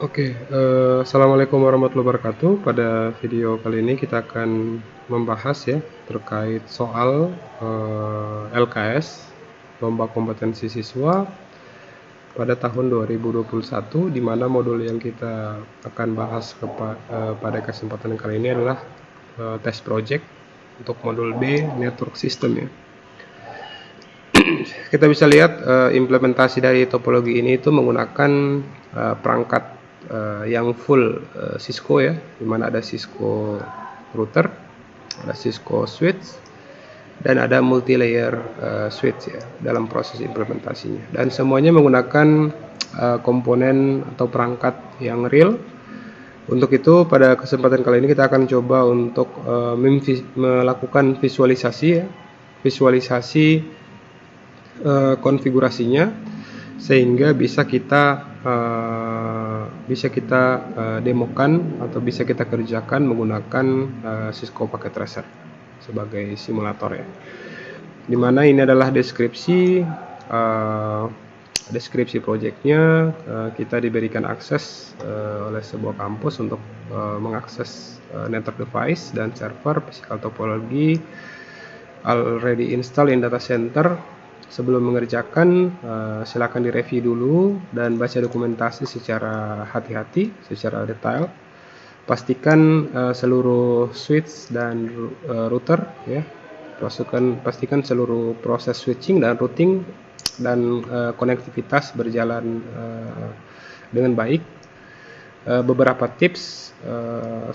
Assalamualaikum warahmatullahi wabarakatuh. Pada video kali ini kita akan membahas ya terkait soal LKS, Lomba Kompetensi Siswa pada tahun 2021, di mana modul yang kita akan bahas pada kesempatan kali ini adalah test project untuk modul B, Network System ya. Kita bisa lihat implementasi dari topologi ini itu menggunakan perangkat yang full Cisco ya, dimana ada Cisco router, ada Cisco switch, dan ada multi-layer switch ya dalam proses implementasinya. Dan semuanya menggunakan komponen atau perangkat yang real. Untuk itu pada kesempatan kali ini kita akan coba untuk melakukan visualisasi konfigurasinya, sehingga bisa kita demokan atau bisa kita kerjakan menggunakan Cisco Packet Tracer sebagai simulator ya. Dimana ini adalah deskripsi projectnya. Kita diberikan akses oleh sebuah kampus untuk mengakses network device dan server, physical topology already installed in data center. Sebelum mengerjakan, silakan direview dulu dan baca dokumentasi secara hati-hati, secara detail. Pastikan seluruh switch dan router ya, pastikan seluruh proses switching dan routing dan konektivitas berjalan dengan baik. Beberapa tips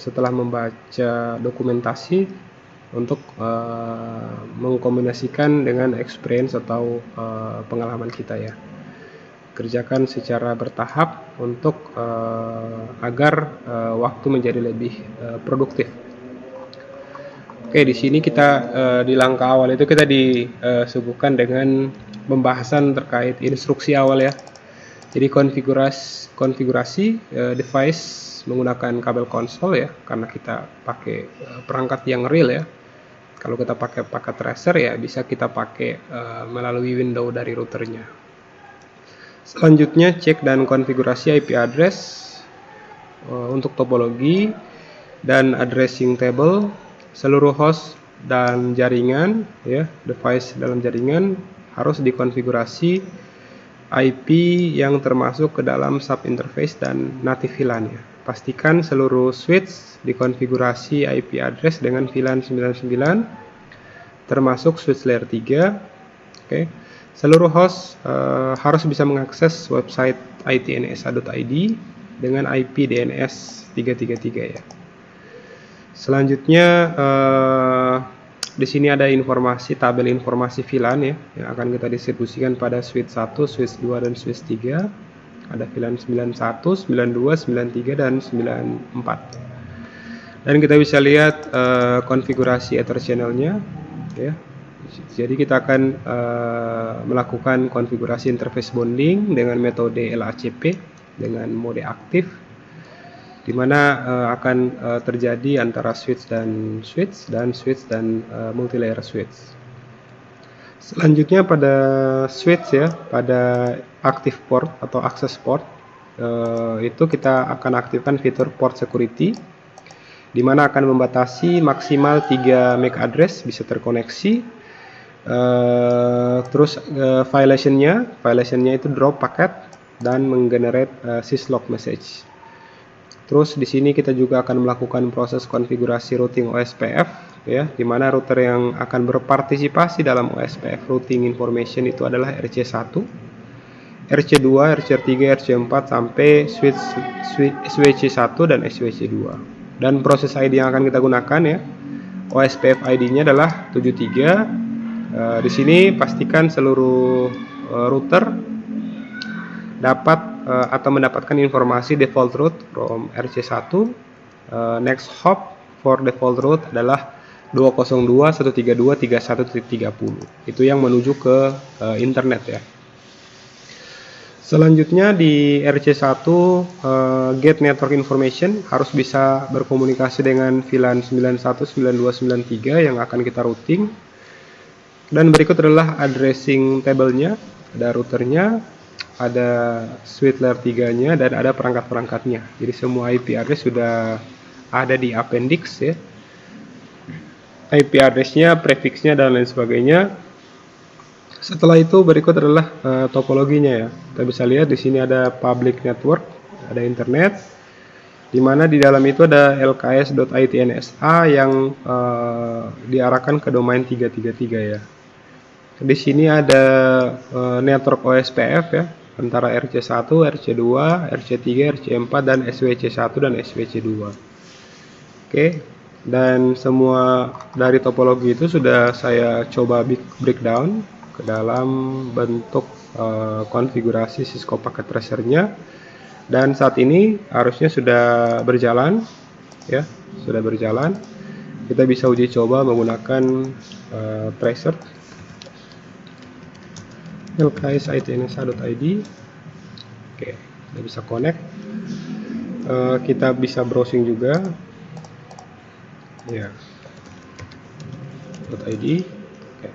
setelah membaca dokumentasi untuk mengkombinasikan dengan experience atau pengalaman kita ya. Kerjakan secara bertahap untuk agar waktu menjadi lebih produktif. Di sini kita di langkah awal itu kita disuguhkan dengan pembahasan terkait instruksi awal ya. Jadi konfigurasi device menggunakan kabel konsol ya, karena kita pakai perangkat yang real ya. Kalau kita pakai packet tracer ya bisa kita pakai melalui window dari routernya. Selanjutnya cek dan konfigurasi IP address untuk topologi dan addressing table. Seluruh host dan jaringan ya, device dalam jaringan harus dikonfigurasi IP yang termasuk ke dalam sub interface dan native VLAN ya. Pastikan seluruh switch dikonfigurasi IP address dengan VLAN 99 termasuk switch layer 3. Seluruh host harus bisa mengakses website itnsa.id dengan IP DNS 333 ya. Selanjutnya di sini ada tabel informasi VLAN ya, yang akan kita distribusikan pada switch 1, switch 2 dan switch 3. Ada VLAN 91, 92, 93 dan 94. Dan kita bisa lihat konfigurasi Ether channel-nya ya. Jadi kita akan melakukan konfigurasi interface bonding dengan metode LACP dengan mode aktif, di mana akan terjadi antara switch dan multilayer switch. Selanjutnya pada switch ya, pada active port atau access port, itu kita akan aktifkan fitur port security, di mana akan membatasi maksimal 3 MAC address bisa terkoneksi. Terus violationnya itu drop paket dan menggenerate syslog message. Terus di sini kita juga akan melakukan proses konfigurasi routing OSPF ya, di mana router yang akan berpartisipasi dalam OSPF routing information itu adalah RC1, RC2, RC3, RC4 sampai switch SWC1 dan SWC2. Dan proses ID yang akan kita gunakan ya, OSPF ID-nya adalah 73. Di sini pastikan seluruh router dapat atau mendapatkan informasi default route from RC1. Next hop for default route adalah 202.132.31.30. Itu yang menuju ke internet ya. Selanjutnya di RC1 get network information harus bisa berkomunikasi dengan VLAN 91, 92, 93 yang akan kita routing. Dan berikut adalah addressing table-nya, ada routernya, ada suite layer 3-nya dan ada perangkat-perangkatnya. Jadi semua IP address sudah ada di appendix ya. IP address-nya, prefix-nya dan lain sebagainya. Setelah itu berikut adalah topologinya ya. Kita bisa lihat di sini ada public network, ada internet, di mana di dalam itu ada lks.itnsa yang diarahkan ke domain 333 ya. Di sini ada network OSPF ya, antara RC1, RC2, RC3, RC4 dan SWC1 dan SWC2. Oke. Dan semua dari topologi itu sudah saya coba breakdown ke dalam bentuk konfigurasi Cisco Packet Tracer-nya. Dan saat ini harusnya sudah berjalan ya, sudah berjalan. Kita bisa uji coba menggunakan tracer lks.itnsa.id. Oke, kita bisa connect. Kita bisa browsing juga ya, .id. Oke,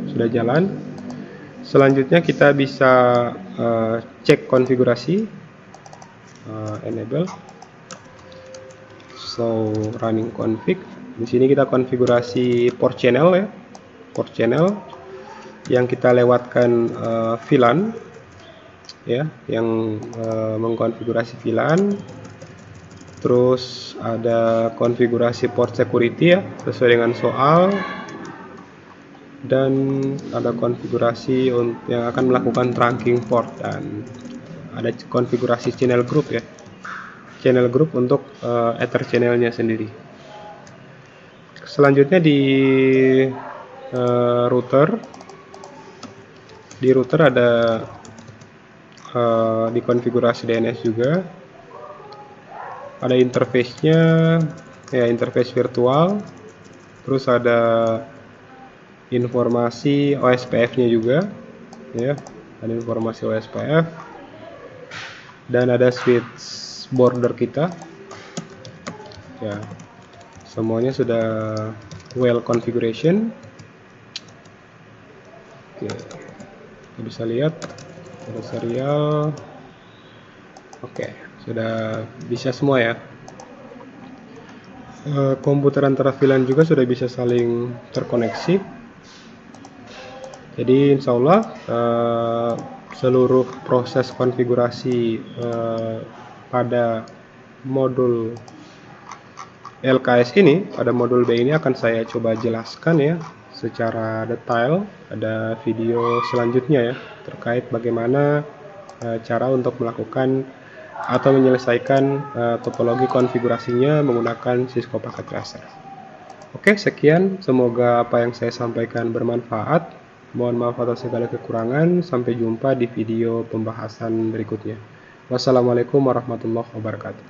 sudah jalan. Selanjutnya kita bisa cek konfigurasi, enable, so running config. Di sini kita konfigurasi port channel ya, port channel yang kita lewatkan VLAN ya, yang mengkonfigurasi VLAN. Terus ada konfigurasi port security ya, sesuai dengan soal, dan ada konfigurasi yang akan melakukan trunking port, dan ada konfigurasi channel group ya, channel group untuk ether channelnya sendiri. Selanjutnya di router, di router ada di konfigurasi DNS juga, ada interface-nya ya, interface virtual, terus ada informasi OSPF-nya juga ya, ada informasi OSPF, dan ada switch border kita ya. Semuanya sudah well configuration. Oke, kita bisa lihat ada serial. Oke, sudah bisa semua ya. Komputer antara VLAN juga sudah bisa saling terkoneksi. Jadi insya Allah seluruh proses konfigurasi pada modul LKS ini, pada modul B ini akan saya coba jelaskan ya secara detail. Ada video selanjutnya ya terkait bagaimana cara untuk melakukan atau menyelesaikan topologi konfigurasinya menggunakan Cisco Packet Tracer. Oke, sekian, semoga apa yang saya sampaikan bermanfaat. Mohon maaf atas segala kekurangan. Sampai jumpa di video pembahasan berikutnya. Wassalamualaikum warahmatullahi wabarakatuh.